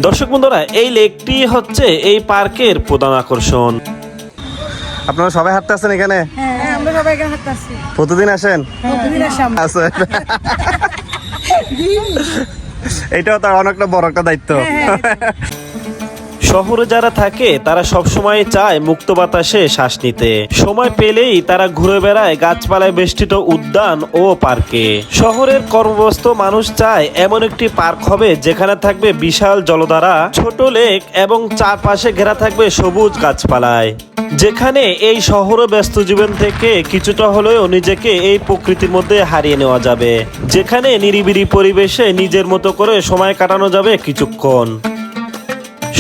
দর্শক বন্ধুরা, এই লেকটি হচ্ছে এই পার্কের প্রধান আকর্ষণ। আপনারা সবাই হাঁটতে আসেন এখানে? হ্যাঁ, আমরা সবাই এখানে হাঁটতে আসছি। প্রতিদিন আসেন? প্রতিদিন আসি আমরা। আচ্ছা। এটাও তার অনেকটা বড় একটা দায়িত্ব। শহরে যারা থাকে তারা সবসময় চায় মুক্ত বাতাসে শ্বাস নিতে। সময় পেলেই তারা ঘুরে বেড়ায় গাছপালায় বেষ্টিত উদ্যান ও পার্কে। শহরের কর্মব্যস্ত মানুষ চায় এমন একটি পার্ক হবে যেখানে থাকবে বিশাল জলধারা, ছোট লেক এবং চারপাশে ঘেরা থাকবে সবুজ গাছপালায়। যেখানে এই শহর ব্যস্ত জীবন থেকে কিছুটা হলেও নিজেকে এই প্রকৃতির মধ্যে হারিয়ে নেওয়া যাবে। যেখানে নিরিবিলি পরিবেশে নিজের মতো করে সময় কাটানো যাবে কিছুক্ষণ।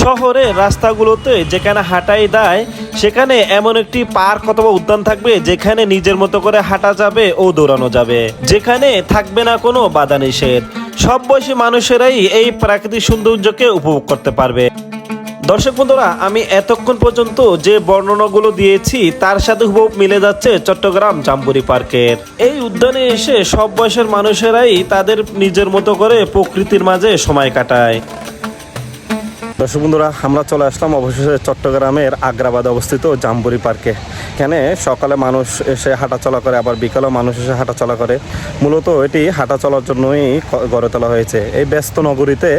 শহরের রাস্তাগুলোতে যেখানে হাঁটাই দেয় সেখানে এমন একটি পার্ক অথবা উদ্যান থাকবে যেখানে নিজের মতো করে হাঁটা যাবে ও দৌড়ানো যাবে। যেখানে থাকবে না কোনো বাধা নিষেধ। সব বয়সী মানুষেরাই এই প্রাকৃতিক সৌন্দর্যকে উপভোগ করতে পারবে। দর্শক বন্ধুরা, আমি এতক্ষণ পর্যন্ত যে বর্ণনাগুলো দিয়েছি তার সাথে হুবহু মিলে যাচ্ছে চট্টগ্রাম জাম্বুরি পার্কের। এই উদ্যানে এসে সব বয়সের মানুষেরাই তাদের নিজের মতো করে প্রকৃতির মাঝে সময় কাটায়। দর্শক বন্ধুরা, আমরা চলে আসলাম অবশেষে চট্টগ্রামের আগ্রাবাদে অবস্থিত জাম্বুরি পার্কে। এখানে সকালে মানুষ এসে হাঁটাচলা করে, আবার বিকালেও মানুষ এসে হাঁটাচলা করে। মূলত এটি হাঁটা চলার জন্যই গড়ে তোলা হয়েছে। এই ব্যস্ত নগরীতে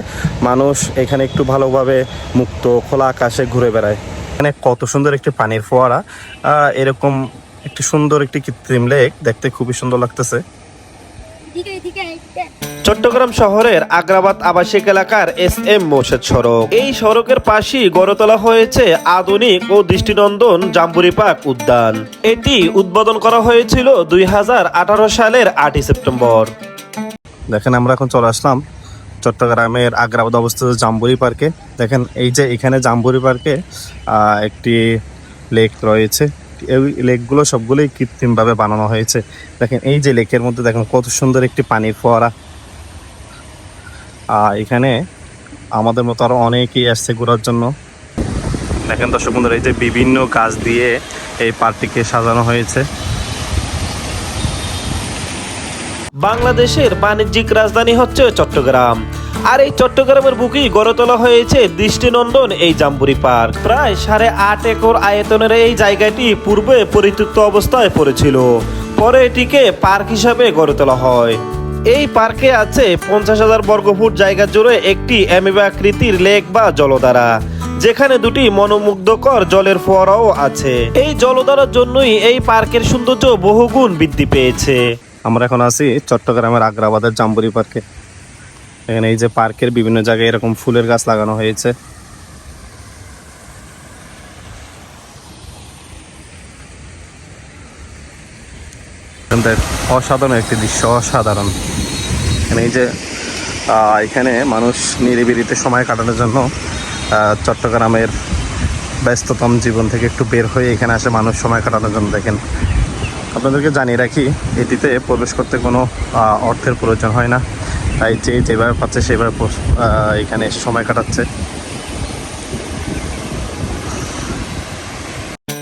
মানুষ এখানে একটু ভালোভাবে মুক্ত খোলা আকাশে ঘুরে বেড়ায়। এখানে কত সুন্দর একটি পানির ফোয়ারা, এরকম একটি সুন্দর একটি কৃত্রিম লেক, দেখতে খুবই সুন্দর লাগতেছে। চট্টগ্রাম শহরের আগ্রাবাদ আবাসিক এলাকার SM মোর্শেদ সড়ক। এই সড়কের পাশেই গড়ে তোলা হয়েছে আধুনিক ও দৃষ্টিনন্দন জাম্বুরি পার্ক উদ্যান। এটি উদ্বোধন করা হয়েছিল 2018 সালের 8 সেপ্টেম্বর। দেখেন, আমরা এখন চলে আসলাম চট্টগ্রামের আগ্রাবাদ অবস্থিত জাম্বুরি পার্কে। দেখেন, এই যে এখানে জাম্বুরি পার্কে একটি লেক রয়েছে। এই লেকগুলো সবগুলোই কৃত্রিমভাবে বানানো হয়েছে। দেখেন, এই যে লেকের মধ্যে দেখেন কত সুন্দর একটি পানির ফোয়ারা। এখানে আমাদের মতো আরো অনেকেই আসছে ঘোরার জন্য। দেখেন দর্শক বন্ধুরা, এই যে বিভিন্ন গাছ দিয়ে এই পার্কটিকে সাজানো হয়েছে। বাংলাদেশের বাণিজ্যিক রাজধানী হচ্ছে চট্টগ্রাম, আর এই চট্টগ্রামের বুকেই গড়ে তোলা হয়েছে দৃষ্টিনন্দন এই জাম্বুরি পার্ক। প্রায় 8.5 একর আয়তনের এই জায়গাটি পূর্বে পরিত্যক্ত অবস্থায় পড়েছিল। পরে এটিকে পার্ক হিসাবে গড়ে তোলা হয়। এই পার্কে আছে 50,000 বর্গফুট জায়গা জুড়ে একটি অ্যামিবা আকৃতির লেক বা জলধারা, যেখানে দুটি মনোমুগ্ধকর জলের ফোয়ারাও আছে। এই জলধারার জন্যই এই পার্কের সৌন্দর্য বহুগুণ বৃদ্ধি পেয়েছে। আমরা এখন আছি চট্টগ্রামের আগ্রাবাদের জাম্বুরি পার্কে। এখানে এই যে পার্কের বিভিন্ন জায়গায় এরকম ফুলের গাছ লাগানো হয়েছে। অসাধারণ একটি দৃশ্য, অসাধারণ। এখানে এই যে এখানে মানুষ নিরিবিলিতে সময় কাটানোর জন্য চট্টগ্রামের ব্যস্ততম জীবন থেকে একটু বের হয়ে এখানে আসে মানুষ সময় কাটানোর জন্য। দেখেন, আপনাদেরকে জানিয়ে রাখি, এটিতে প্রবেশ করতে কোনো অর্থের প্রয়োজন হয় না। তাই যেভাবে পাচ্ছে সেভাবে এখানে এসে সময় কাটাচ্ছে।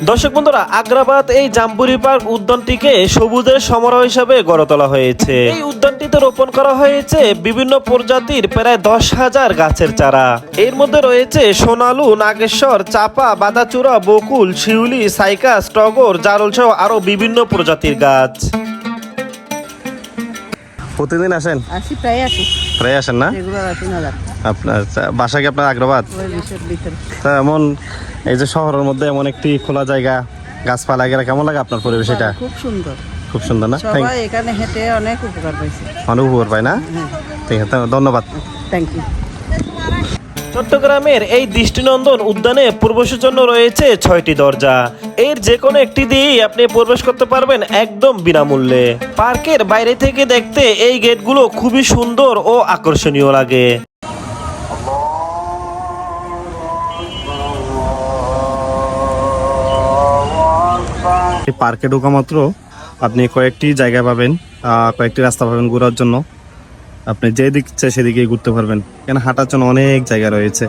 দর্শক বন্ধুরা, আগ্রাবাদ এই জাম্বুরি পার্ক উদ্যানটিকে সবুজের সমারোহ হিসাবে গড়ে তোলা হয়েছে। এই উদ্যানটিতে রোপণ করা হয়েছে বিভিন্ন প্রজাতির প্রায় 10,000 গাছের চারা। এর মধ্যে রয়েছে সোনালু, নাগেশ্বর, চাপা, বাদাচূড়া, বকুল, শিউলি, সাইকাস, টগর, জারল সহ আরো বিভিন্ন প্রজাতির গাছ। প্রতিদিন আসেন? আসি, প্রায় আসি। প্রায় আসেন না? রেগুলার আসি না। আপনার বাসা কি আপনার আগ্রাবাদ? তা এমন এই যে শহরের মধ্যে এমন একটি খোলা জায়গা, গাছপালা গেলে কেমন লাগে আপনার পরিবেশ? এটা খুব সুন্দর, খুব সুন্দর না? সবাই এখানে হেঁটে অনেক উপকার পাইছে। অনেক উপকার পায় না? ঠিক আছে, ধন্যবাদ। Thank you. চট্টগ্রামের এই দৃষ্টিনন্দন উদ্যানে প্রবেশের জন্য রয়েছে 6টি দরজা। এর যে কোনো একটি দিয়েই আপনি প্রবেশ করতে পারবেন একদম বিনামূল্যে। পার্কের বাইরে থেকে দেখতে এই গেটগুলো খুবই সুন্দর ও আকর্ষণীয় লাগে। এই পার্কে ঢোকা মাত্র আপনি কয়েকটি জায়গা পাবেন, কয়েকটি রাস্তা পাবেন ঘোরার জন্য। আপনি যে দিক ইচ্ছে সেদিকেই ঘুরতে পারবেন। এখানে হাঁটার জন্য অনেক জায়গা রয়েছে।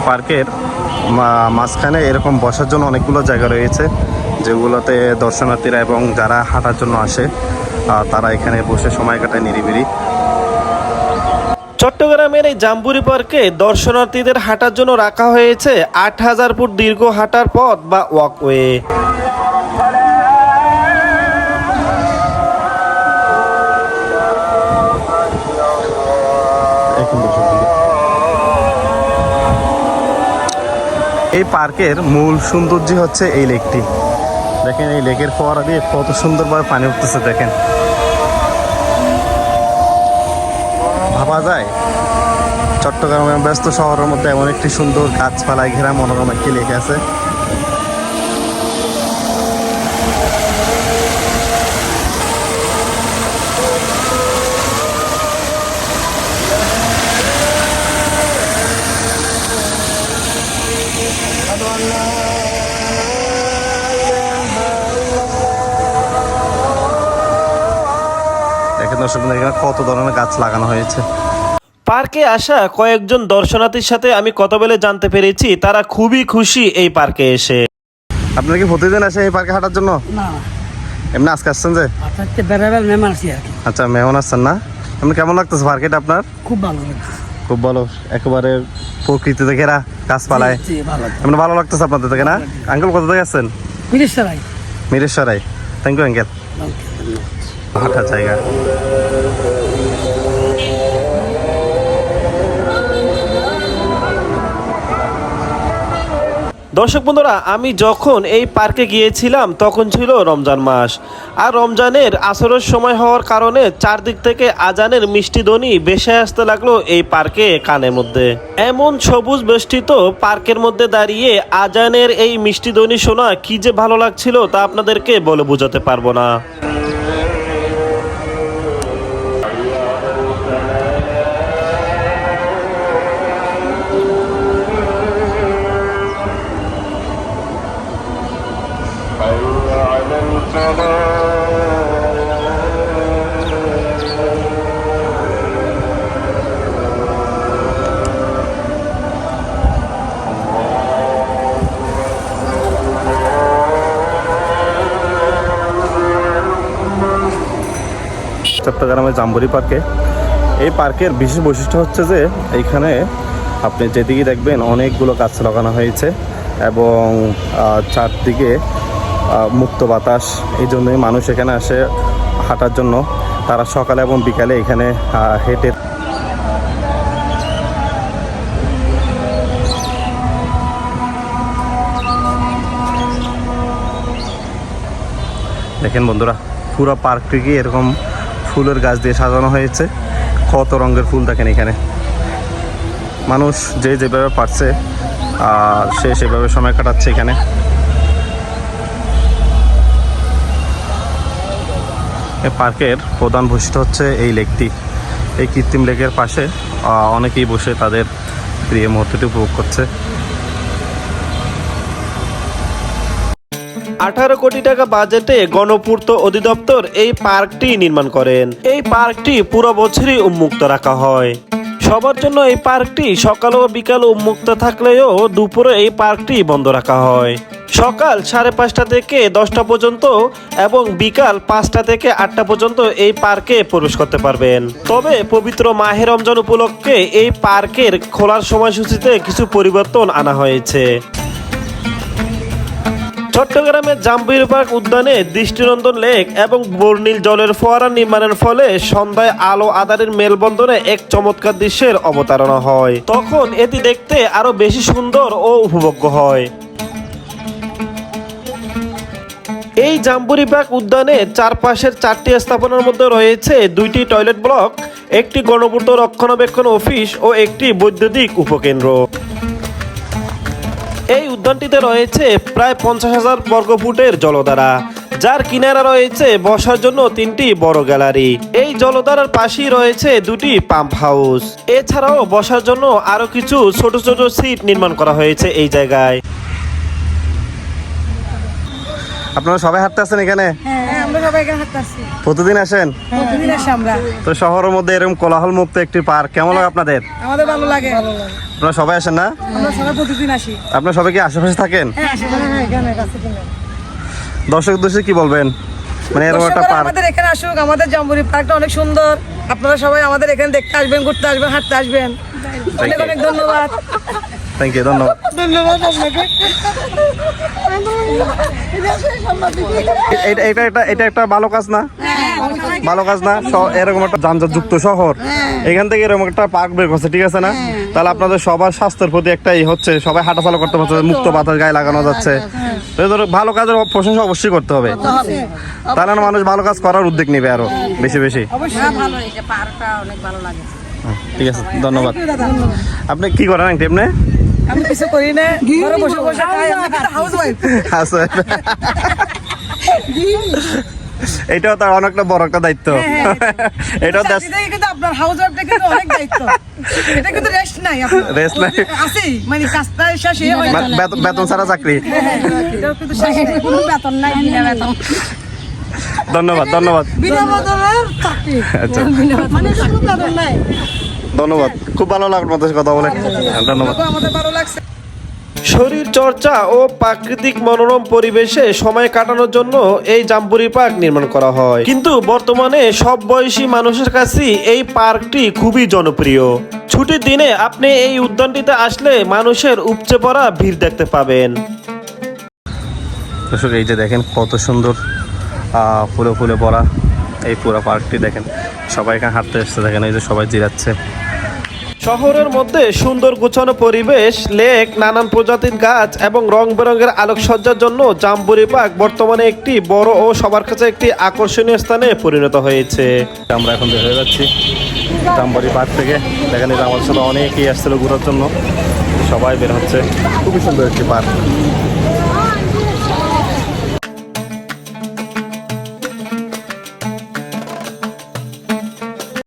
পার্কের মাঝখানে এরকম বসার জন্য অনেকগুলো জায়গা রয়েছে, যেগুলোতে দর্শনার্থীরা এবং যারা হাঁটার জন্য আসে তারা এখানে বসে সময় কাটায় নিরিবিলি। চট্টগ্রামের এই জাম্বুরি পার্কে দর্শনার্থীদের হাঁটার জন্য রাখা হয়েছে ৮,০০০ ফুট দীর্ঘ হাঁটার পথ বা ওয়াকওয়ে। এই পার্কের মূল সৌন্দর্য হচ্ছে এই লেকটি। দেখেন এই লেকের ফোয়ারা দিয়ে কত সুন্দরভাবে পানি উঠতেছে। দেখেন, ভাবা যায় চট্টগ্রামের ব্যস্ত শহরের মধ্যে এমন একটি সুন্দর গাছপালায় ঘেরা মনোরম একটি লেক আছে। দেখেন দর্শক, এখানে কত ধরনের গাছ লাগানো হয়েছে। পার্কে আসা কয়েকজন দর্শনার্থীর সাথে আমি কথা বলে জানতে পেরেছি তারা খুবই খুশি এই পার্কে এসে। আপনারা কি প্রতিদিন আসে এই পার্কে হাঁটার জন্য? না, এমনি আজকে আসছেন যে? আজকে বেড়াবেল মেহমান আছি আর কি। আচ্ছা, মেহমান আসছেন না? এমনি কেমন লাগতেছে পার্কেটা আপনার? খুব ভালো লাগছে। খুব ভালো, একেবারে প্রকৃতিতে ঘেরা গাছপালায়। জি, ভালো। এমনি ভালো লাগতেছে আপনাদের থেকে না? আঙ্কেল কোথা থেকে আসছেন? Mirsharai. Mirsharai. Thank you uncle. হাঁটার জায়গা। দর্শক বন্ধুরা, আমি যখন এই পার্কে গিয়েছিলাম তখন ছিল রমজান মাস, আর রমজানের আসরের সময় হওয়ার কারণে চারদিক থেকে আজানের মিষ্টি ধ্বনি ভেসে আসতে লাগলো এই পার্কে কানের মধ্যে। এমন সবুজ বেষ্টিত পার্কের মধ্যে দাঁড়িয়ে আজানের এই মিষ্টি ধ্বনি শোনা কি যে ভালো লাগছিল তা আপনাদেরকে বলে বোঝাতে পারবো না। চট্টগ্রামের জাম্বুরি পার্কে, এই পার্কের বিশেষ বৈশিষ্ট্য হচ্ছে যে এইখানে আপনি যেদিকে দেখবেন অনেকগুলো গাছ লাগানো হয়েছে এবং চারদিকে মুক্ত বাতাস। এই জন্যই মানুষ এখানে আসে হাঁটার জন্য। তারা সকালে এবং বিকালে এখানে হেঁটে দেখেন বন্ধুরা, পুরো পার্কটিকে এরকম ফুলের গাছ দিয়ে সাজানো হয়েছে। কত রঙের ফুল দেখেন এখানে। মানুষ যে যেভাবে পারছে সে সেভাবে সময় কাটাচ্ছে এখানে। এই পার্কের প্রধান বৈশিষ্ট্য হচ্ছে এই লেকটি। এই কৃত্রিম লেকের পাশে অনেকেই বসে তাদের প্রিয় মুহূর্তটি উপভোগ করছে। 18 কোটি টাকা বাজেটে গণপূর্ত অধিদপ্তর এই পার্কটি নির্মাণ করেন। এই পার্কটি পুরো বছরই উন্মুক্ত রাখা হয় সবার জন্য। এই পার্কটি সকাল ও বিকাল উন্মুক্ত থাকলেও দুপুরে এই পার্কটি বন্ধ রাখা হয়। সকাল 5:30 থেকে 10টা পর্যন্ত এবং বিকাল 5টা থেকে 8টা পর্যন্ত এই পার্কে প্রবেশ করতে পারবেন। তবে পবিত্র মাহে রমজান উপলক্ষে এই পার্কের খোলার সময়সূচিতে কিছু পরিবর্তন আনা হয়েছে। চট্টগ্রামের জাম্বুরি পার্ক উদ্যানে দৃষ্টিনন্দন লেক এবং বর্ণিল জলের ফোয়ারা নির্মাণের ফলে সন্ধ্যায় আলো আঁধারের মেলবন্ধনে এক চমৎকার দৃশ্যের অবতারণা হয়। তখন এটি দেখতে আরো বেশি সুন্দর ও উপভোগ্য হয়। এই জাম্বুরি পার্ক উদ্যানে চারপাশের 4টি স্থাপনার মধ্যে রয়েছে 2টি টয়লেট ব্লক, একটি গণপূর্ত রক্ষণাবেক্ষণ অফিস ও একটি বৈদ্যুতিক উপকেন্দ্র। এই উদ্যানটিতে রয়েছে প্রায় 50,000 বর্গফুটের জলধারা, যার কিনারা রয়েছে বসার জন্য 3টি বড় গ্যালারি। এই জলধারার পাশেই রয়েছে 2টি পাম্প হাউস। এছাড়াও বসার জন্য আরো কিছু ছোট ছোট সিট নির্মাণ করা হয়েছে এই জায়গায়। আপনারা সবাই হাঁটতে আসেন এখানে? হ্যাঁ, আমরা সবাই এখানে হাঁটতে আসছি। প্রতিদিন আসেন? প্রতিদিন আসি আমরা। তো শহরের মধ্যে এরকম কোলাহল মুক্ত একটি পার্ক কেমন লাগে আপনাদের? আমাদের ভালো লাগে। আপনারা সবাই আসেন না? আমরা সবাই প্রতিদিন আসি। আপনারা সবাই কি আশেপাশে থাকেন? হ্যাঁ, এখানে কাছে কিনে। দর্শক উদ্দেশ্যে কি বলবেন? মানে এরকম একটা দর্শকরা পার্ক। আমাদের এখানে আসুক, আমাদের জাম্বুরি পার্কটা অনেক সুন্দর। আপনারা সবাই আমাদের এখানে দেখতে আসবেন, ঘুরতে আসবেন, হাঁটতে আসবেন। অনেক অনেক ধন্যবাদ। থ্যাংক ইউ, ধন্যবাদ। ধন্যবাদ আপনাকে। এটা একটা ভালো কাজ না? ভালো কাজ না? এরকম একটা যানজট যুক্ত শহর, এখান থেকে এরকম একটা পার্ক বের করছে, ঠিক আছে না? তাহলে আপনাদের সবার স্বাস্থ্যের প্রতি একটাই হচ্ছে, সবাই হাঁটাচলা করতে পারছে, মুক্ত বাতাস গায়ে লাগানো যাচ্ছে। তো এই ধরো ভালো কাজের প্রশংসা অবশ্যই করতে হবে, তাহলে না মানুষ ভালো কাজ করার উদ্যোগ নেবে আরো বেশি বেশি। ভালো, এটা পার্কটা অনেক ভালো লাগে। ঠিক আছে, ধন্যবাদ। আপনি কি করেন এমনি? আমি কিছু করি না, ঘরে বসে বসে খাই, আমি কিন্তু হাউস ওয়াইফ। আছে। এটাও তার অনেকটা বড় একটা দায়িত্ব। এটাও দেশ কিন্তু আপনার হাউস ওয়াইফটা কিন্তু অনেক দায়িত্ব। এটা কিন্তু রেস্ট নাই আপনার। রেস্ট নাই। আছেই, মানে কাজটা শেষ হয়ে হয় না। বেতন ছাড়া চাকরি। এটাও কিন্তু শেষ নেই। কোনো বেতন নাই, বিনা বেতন। ধন্যবাদ, ধন্যবাদ। বিনা বেতনের চাকরি। আচ্ছা, মানে কোনো বেতন নাই। ধন্যবাদ। খুব ভালো লাগলো আপনাদের সাথে কথা বলে। ধন্যবাদ। আমাদের ভালো লাগছে। শরীর চর্চা ও প্রাকৃতিক মনোরম পরিবেশে সময় কাটানোর জন্য এই জাম্বুরি পার্ক নির্মাণ করা হয়, কিন্তু বর্তমানে সব বয়সী মানুষের কাছেই এই পার্কটি খুবই জনপ্রিয়। ছুটির দিনে আপনি এই উদ্যানটিতে আসলে মানুষের উপচে পড়া ভিড় দেখতে পাবেন। দর্শক, এই যে দেখেন কত সুন্দর ফুলে ফুলে ভরা এই পুরো পার্কটি দেখেন। সবাই এখানে হাঁটতে এসছে, দেখেন এই যে সবাই জিরাচ্ছে। শহরের মধ্যে সুন্দর গোছানো পরিবেশ, লেক, নানান প্রজাতির গাছ এবং রং বেরঙের আলোকসজ্জার জন্য জাম্বুরি পার্ক বর্তমানে একটি বড় ও সবার কাছে একটি আকর্ষণীয় স্থানে পরিণত হয়েছে। আমরা এখন বের হয়ে যাচ্ছি জাম্বুরি পার্ক থেকে। দেখেন এই যে আমাদের সাথে অনেকেই আসছিল ঘোরার জন্য, সবাই বের হচ্ছে। খুবই সুন্দর একটি পার্ক।